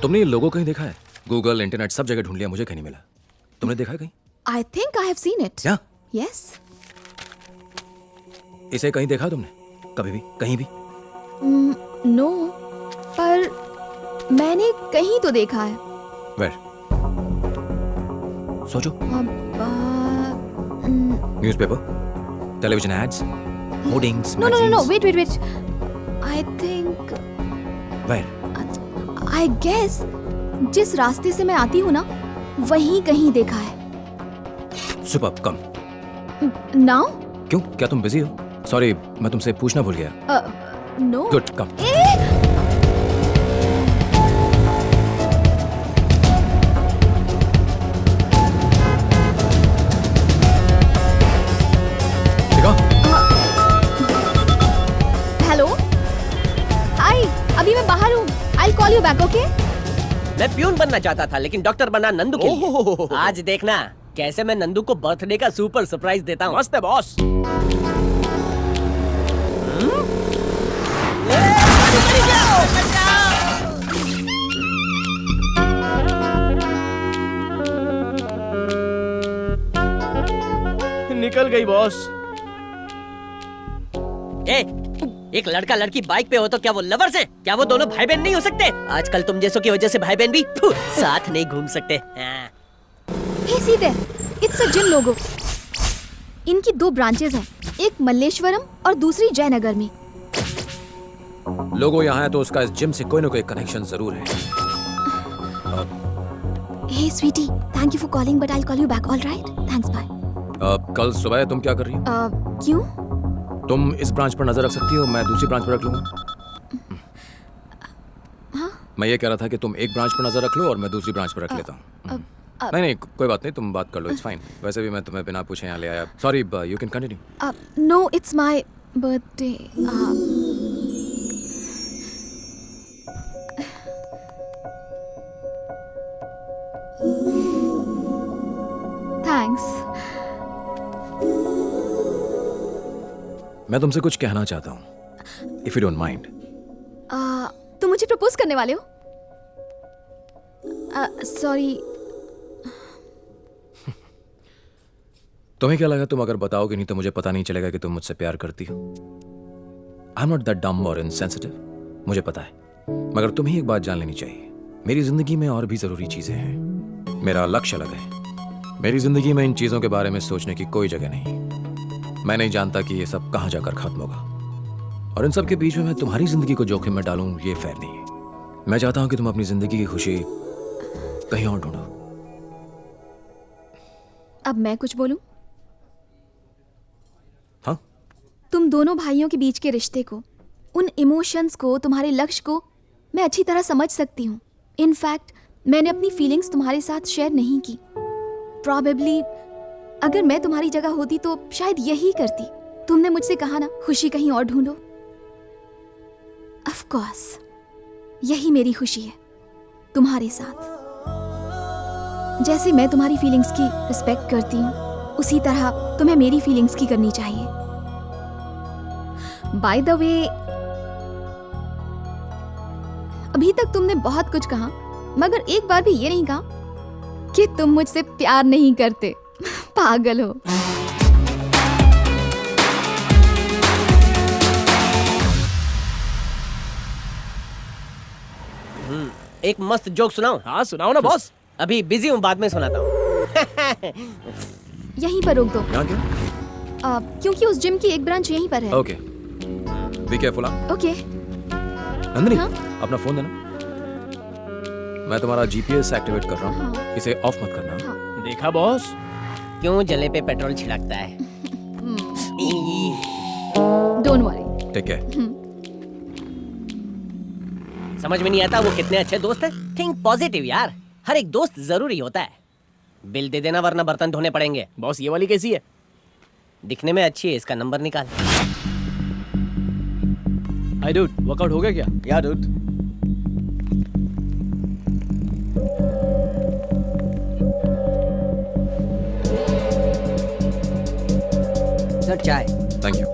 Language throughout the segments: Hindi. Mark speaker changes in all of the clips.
Speaker 1: तुमने ये लोगो कहीं देखा है? गूगल, इंटरनेट सब जगह ढूंढ लिया, मुझे कहीं नहीं मिला। तुमने देखा है कहीं?
Speaker 2: I think I have seen it.
Speaker 1: क्या?
Speaker 2: Yes.
Speaker 1: इसे कहीं देखा तुमने? कभी भी? कहीं भी?
Speaker 2: No. पर मैंने कहीं तो देखा है.
Speaker 1: Where? सोचो। Newspaper, television ads, hoardings,
Speaker 2: No.
Speaker 1: Magazines.
Speaker 2: Wait. I think.
Speaker 1: Where?
Speaker 2: I guess जिस रास्ते से मैं आती हूँ ना, वहीं कहीं देखा है.
Speaker 1: Superb, come.
Speaker 2: Now?
Speaker 1: क्यों? क्या तुम बिजी हो? सॉरी, मैं तुमसे पूछना भूल गया।
Speaker 2: No.
Speaker 1: गुड, कम। देखा?
Speaker 2: हेलो. हाय. अभी मैं बाहर हूँ. I'll call you back, okay?
Speaker 3: मैं प्यून बनना चाहता था लेकिन डॉक्टर बना नंदू के लिए। आज देखना कैसे मैं नंदू को बर्थडे का सुपर सरप्राइज देता हूँ।
Speaker 4: मस्त है बॉस। निकल गई बॉस।
Speaker 3: एक लड़का लड़की बाइक पे हो तो क्या वो लवर्स हैं? क्या वो दोनों भाई बहन नहीं हो सकते? आजकल तुम जैसों की वजह से भाई बहन भी साथ नहीं घूम सकते।
Speaker 2: Hey, see there. It's a gym logo. इनकी 2 ब्रांचेस हैं, एक मल्लेश्वरम और दूसरी जयनगर में.
Speaker 1: लोगो यहाँ है तो उसका इस जिम से कोई ना कोई कनेक्शन जरूर है।
Speaker 2: Hey, sweetie. Thank you for calling, but I'll call you back. All right? Thanks. Bye.
Speaker 1: कल सुबह तुम क्या कर रही हो?
Speaker 2: क्यों?
Speaker 1: तुम इस ब्रांच पर नजर रख सकती हो, मैं दूसरी ब्रांच पर रख लूंगा।
Speaker 2: हाँ?
Speaker 1: मैं ये कह रहा था कि तुम एक ब्रांच पर नजर रख लो और मैं दूसरी ब्रांच पर रख लेता हूँ। नहीं, कोई बात नहीं, तुम बात कर लो, इट्स फाइन। वैसे भी मैं तुम्हें बिना पूछे यहाँ ले आया। Sorry, you can continue.
Speaker 2: No, it's my birthday. Thanks.
Speaker 1: मैं तुमसे कुछ कहना चाहता हूँ, इफ यू डोंट माइंड।
Speaker 2: तुम मुझे प्रपोज करने वाले हो? Sorry.
Speaker 1: तुम्हें क्या लगा तुम अगर बताओगे नहीं तो मुझे पता नहीं चलेगा कि तुम मुझसे प्यार करती हो? I am not that dumb और इनसेंसिटिव, मुझे पता है, मगर तुम्हें एक बात जान लेनी चाहिए, मेरी जिंदगी में और भी जरूरी चीजें हैं। मेरा लक्ष्य अलग है। मेरी जिंदगी में इन चीजों के बारे में सोचने की कोई जगह नहीं। मैं नहीं जानता कि ये सब कहाँ जाकर खत्म होगा, और इन सब के बीच में मैं तुम्हारी जिंदगी को जोखिम में डालूं, ये फेयर नहीं है। मैं चाहता हूं कि तुम अपनी जिंदगी की खुशी कहीं और ढूंढो।
Speaker 2: अब मैं कुछ बोलूं?
Speaker 1: हाँ?
Speaker 2: तुम दोनों भाइयों के बीच के रिश्ते को, उन इमोशंस को, तुम्हारे लक्ष्य को मैं अच्छी तरह समझ सकती हूँ। इनफैक्ट मैंने अपनी फीलिंग्स तुम्हारे साथ शेयर नहीं की। प्रॉबेबली अगर मैं तुम्हारी जगह होती तो शायद यही करती। तुमने मुझसे कहा ना, खुशी कहीं और ढूंढो। ऑफ कोर्स यही मेरी खुशी है, तुम्हारे साथ। जैसे मैं तुम्हारी फीलिंग्स की रिस्पेक्ट करती हूँ, उसी तरह तुम्हें मेरी फीलिंग्स की करनी चाहिए। बाय द वे, अभी तक तुमने बहुत कुछ कहा, मगर एक बार भी ये नहीं कहा कि तुम मुझसे प्यार नहीं करते। पागल हो।
Speaker 3: एक मस्त जोक सुनाऊं?
Speaker 4: हाँ सुनाओ ना बॉस।
Speaker 3: अभी बिजी हूँ, बाद में सुनाता हूँ।
Speaker 2: यहीं पर रोक दो।
Speaker 1: यहाँ क्या?
Speaker 2: क्योंकि उस जिम की एक ब्रांच यहीं पर है।
Speaker 1: Okay, be careful.
Speaker 2: Okay.
Speaker 1: Nandini,
Speaker 2: हाँ?
Speaker 1: अपना फोन देना। मैं तुम्हारा जीपीएस एक्टिवेट कर रहा हूँ,
Speaker 2: हाँ।
Speaker 1: इसे ऑफ मत करना।
Speaker 2: हाँ।
Speaker 4: देखा बॉस,
Speaker 3: क्यों जले पे पेट्रोल छिड़कता है?
Speaker 2: Don't worry.
Speaker 1: Take care.
Speaker 3: समझ में नहीं आता वो कितने अच्छे दोस्त हैं। थिंक पॉजिटिव यार, हर एक दोस्त जरूरी होता है। बिल दे देना वरना बर्तन धोने पड़ेंगे।
Speaker 4: बॉस ये वाली कैसी है?
Speaker 3: दिखने में अच्छी है, इसका नंबर निकाल।
Speaker 4: हाय डूड, वर्कआउट हो गया क्या?
Speaker 3: या डूड, सर चाय।
Speaker 1: Thank you.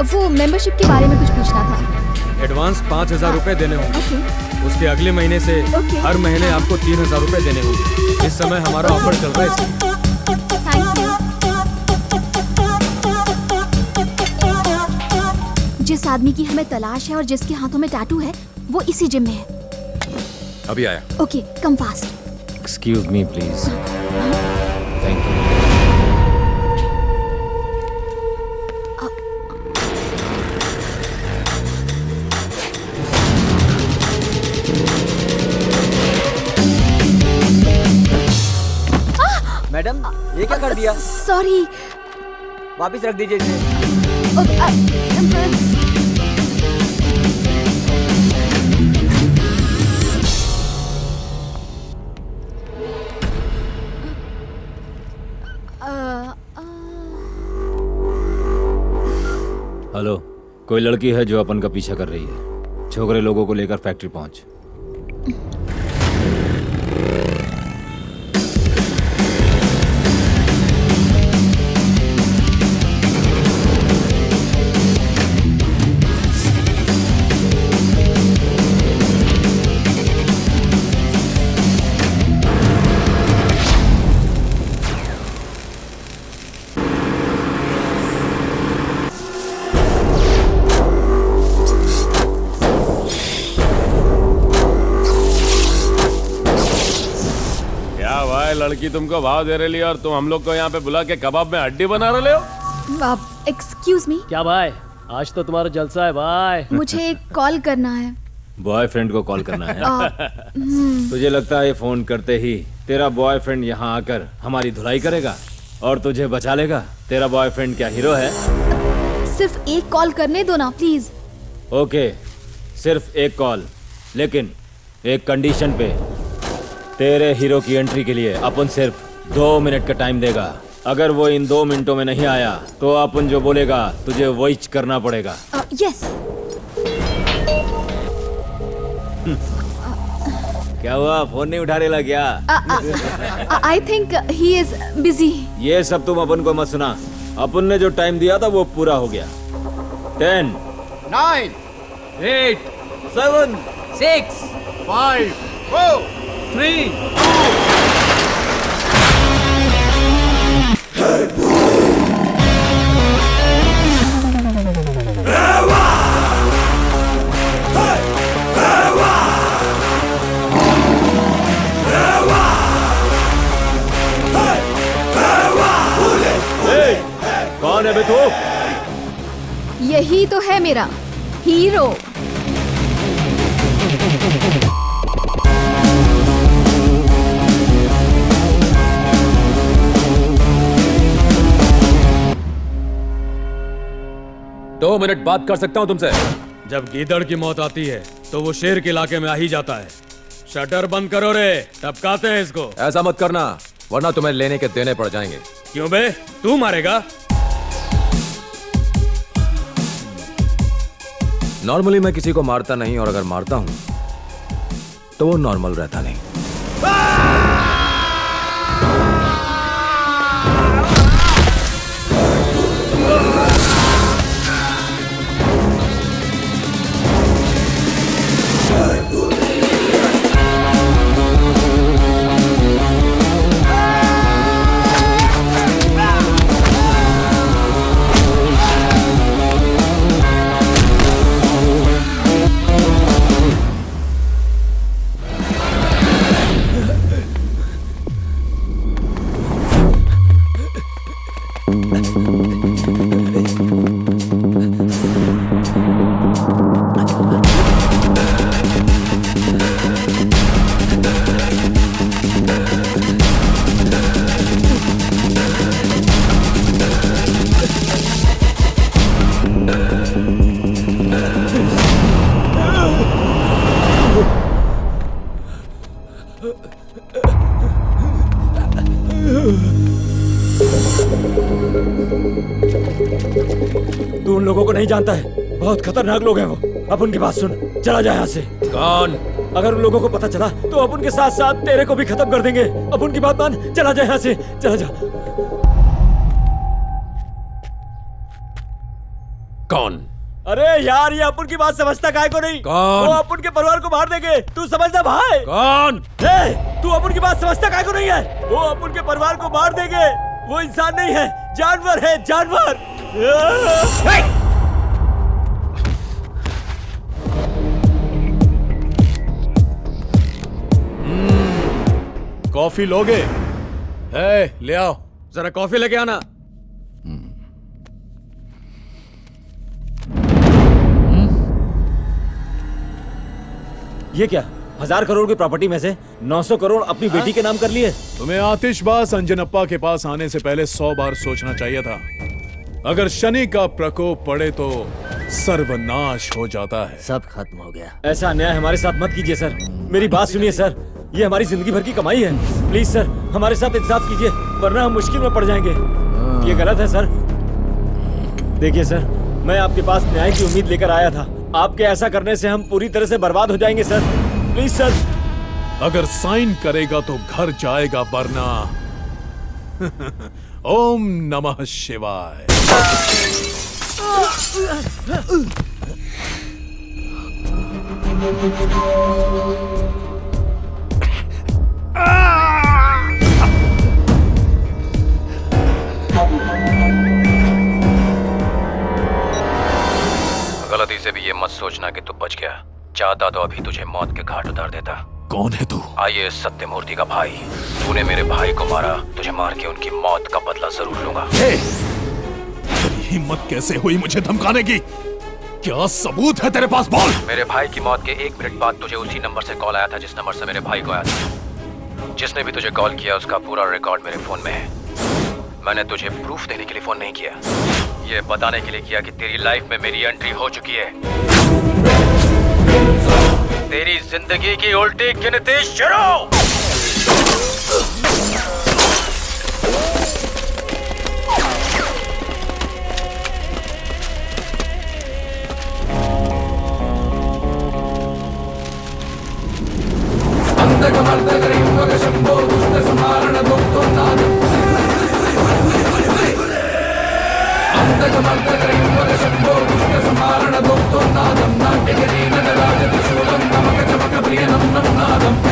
Speaker 2: वो मेंबरशिप के बारे में कुछ पूछना था।
Speaker 5: एडवांस 5,000 रुपए देने होंगे।
Speaker 2: ओके।
Speaker 5: उसके अगले महीने से
Speaker 2: ओके।
Speaker 5: हर महीने आपको 3,000 रुपए देने होंगे। इस समय हमारा ऑफर चल रहा है इसलिए।
Speaker 2: Thank you. जिस आदमी की हमें तलाश है और जिसके हाथों में टैटू है वो इसी जिम में है।
Speaker 1: अभी आया।
Speaker 2: Okay, come fast.
Speaker 1: Excuse me please. Thank you.
Speaker 6: Madam, ये क्या कर दिया?
Speaker 2: सॉरी।
Speaker 6: वापस रख दीजिए इसे।
Speaker 7: हेलो, कोई लड़की है जो अपन का पीछा कर रही है। छोकरे लोगों को लेकर फैक्ट्री पहुंच।
Speaker 8: लड़की तुमको भाव दे रही है और तुम हम लोग को यहाँ पे बुला के कबाब में हड्डी बना रहे हो।
Speaker 2: Excuse me.
Speaker 4: क्या भाई, आज तो तुम्हारा जलसा है भाई।
Speaker 2: मुझे एक कॉल करना है।
Speaker 7: बॉयफ्रेंड को कॉल करना है? तुझे लगता है ये फोन करते ही तेरा बॉयफ्रेंड यहाँ आकर हमारी धुलाई करेगा और तुझे बचा लेगा? तेरा बॉयफ्रेंड क्या हीरो है?
Speaker 2: सिर्फ एक कॉल करने दो ना प्लीज।
Speaker 7: ओके, सिर्फ एक कॉल, लेकिन एक कंडीशन पे। तेरे हीरो की एंट्री के लिए अपन सिर्फ 2 मिनट का टाइम देगा। अगर वो इन 2 मिनटों में नहीं आया तो अपन जो बोलेगा तुझे वही करना पड़ेगा।
Speaker 2: यस।
Speaker 7: क्या हुआ, फोन नहीं उठा रहा क्या?
Speaker 2: I think he is busy.
Speaker 7: ये सब तुम अपन को मत सुना। अपन ने जो टाइम दिया था वो पूरा हो गया। 10
Speaker 9: 9
Speaker 5: 8
Speaker 6: 7 6
Speaker 9: 5 4
Speaker 5: 3
Speaker 7: कौन है बे तू?
Speaker 2: यही तो है मेरा हीरो।
Speaker 1: दो मिनट बात कर सकता हूं तुमसे?
Speaker 5: जब गीदड़ की मौत आती है तो वो शेर के इलाके में आ ही जाता है। शटर बंद करो रे, टपकाते हैं इसको।
Speaker 1: ऐसा मत करना वरना तुम्हें लेने के देने पड़ जाएंगे।
Speaker 5: क्यों बे, तू मारेगा?
Speaker 1: नॉर्मली मैं किसी को मारता नहीं, और अगर मारता हूं तो वो नॉर्मल रहता नहीं।
Speaker 7: तू उन लोगों को नहीं जानता है, बहुत खतरनाक लोग हैं वो। अब उनकी बात सुन, चला जा यहाँ से।
Speaker 1: कौन?
Speaker 7: अगर उन लोगों को पता चला तो अब उनके साथ साथ तेरे को भी खत्म कर देंगे। अब उनकी बात मान, चला जा यहाँ से, चला जा।
Speaker 5: कौन?
Speaker 7: अरे यार, ये अपन की बात समझता काहे को नहीं?
Speaker 5: कौन?
Speaker 7: वो अपन के परिवार को मार देंगे, तू समझना भाई।
Speaker 5: कौन?
Speaker 7: तू अपन की बात समझता काहे को नहीं है? वो अपन के परिवार को मार देंगे। वो इंसान नहीं है, जानवर है, जानवर।
Speaker 9: कॉफी लोगे? ले आओ।
Speaker 5: जरा कॉफी लेके आना।
Speaker 7: ये क्या, 1000 करोड़ की प्रॉपर्टी में से 900 करोड़ अपनी बेटी के नाम कर लिए?
Speaker 9: तुम्हें आतिशबाज अंजनप्पा के पास आने से पहले 100 बार सोचना चाहिए था। अगर शनि का प्रकोप पड़े तो सर्वनाश हो जाता है।
Speaker 3: सब खत्म हो गया।
Speaker 7: ऐसा अन्याय हमारे साथ मत कीजिए सर, मेरी बात सुनिए सर, ये हमारी जिंदगी भर की कमाई है। प्लीज सर, हमारे साथ इंसाफ कीजिए, वरना हम मुश्किल में पड़ जाएंगे। ये गलत है सर। देखिए सर, मैं आपके पास न्याय की उम्मीद लेकर आया था। आपके ऐसा करने से हम पूरी तरह से बर्बाद हो जाएंगे सर। Please sir.
Speaker 9: अगर साइन करेगा तो घर जाएगा, वरना ओम नमः शिवाय।
Speaker 1: गलती से भी ये मत सोचना कि तू बच गया। चाहता तो अभी तुझे मौत के घाट उतार देता।
Speaker 9: कौन है तू?
Speaker 1: आईएएस सत्यमूर्ति का भाई। तूने मेरे भाई को मारा, तुझे मार के उनकी मौत का बदला जरूर लूंगा।
Speaker 9: तेरी हिम्मत कैसे हुई मुझे धमकाने की? क्या सबूत है तेरे पास? बोल।
Speaker 1: मेरे भाई की मौत के 1 मिनट बाद तुझे उसी नंबर से कॉल आया था जिस नंबर से मेरे भाई को आया था। जिसने भी तुझे कॉल किया उसका पूरा रिकॉर्ड मेरे फोन में है। मैंने तुझे प्रूफ देने के लिए फोन नहीं किया, ये बताने के लिए किया कि तेरी लाइफ में मेरी एंट्री हो चुकी है। तेरी जिंदगी की उल्टी गिनती शुरू।
Speaker 10: नाट्यगरी नटराज त्रिशूलं नमक चमक प्रिय नम नादम्।